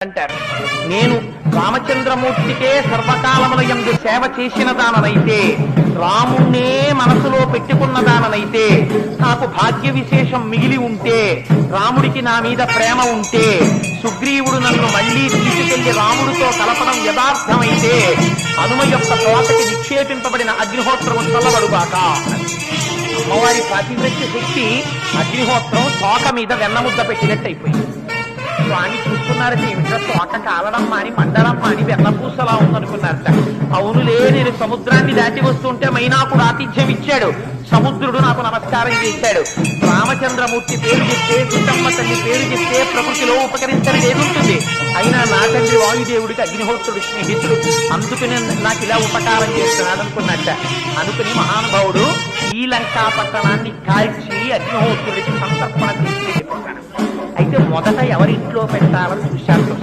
అంటారు. నేను రామచంద్రమూర్తికే సర్వకాలముల యందు సేవ చేసిన దాననైతే, రాముణ్ణే మనసులో పెట్టుకున్న దాననైతే, నాకు భాగ్య విశేషం మిగిలి ఉంటే, రాముడికి నా మీద ప్రేమ ఉంటే, సుగ్రీవుడు నన్ను మళ్లీ తీసుకెళ్లి రాముడితో కలపడం యథార్థమైతే, హనుమ యొక్క తోటకి నిక్షేపింపబడిన అగ్నిహోత్రము చల్లబడుగాక. అమ్మవారి పాతివ్రత్య శక్తి అగ్నిహోత్రం తోక మీద వెన్నముద్ద పెట్టినట్టయిపోయింది. స్వామి చూసుకున్నారట, ఏమిటో తోట కాలడం మాని మండలం మాని వెన్నపూసలా ఉందనుకున్నారట. అవునులే, నేను సముద్రాన్ని దాటి వస్తుంటే మైనాకుడు ఆతిథ్యం ఇచ్చాడు, సముద్రుడు నాకు నమస్కారం చేశాడు. రామచంద్రమూర్తి పేరు చెప్తే, సీతమ్మ తల్లి పేరు చెప్తే ప్రకృతిలో ఉపకరించని ఏదుంటుంది. అయినా నా తండ్రి వాయుదేవుడికి అగ్నిహోత్రుడు స్నేహితుడు, అందుకని నాకు ఇలా ఉపకారం చేస్తున్నాడు అనుకున్నట్ట. అనుకుని మహానుభావుడు ఈ లంకా పట్టణాన్ని కాల్చి అగ్నిహోత్రుడికి సంతర్పణ చేసి అయితే మొదట ఎవరింట్లో పెట్టాలని చూశారు.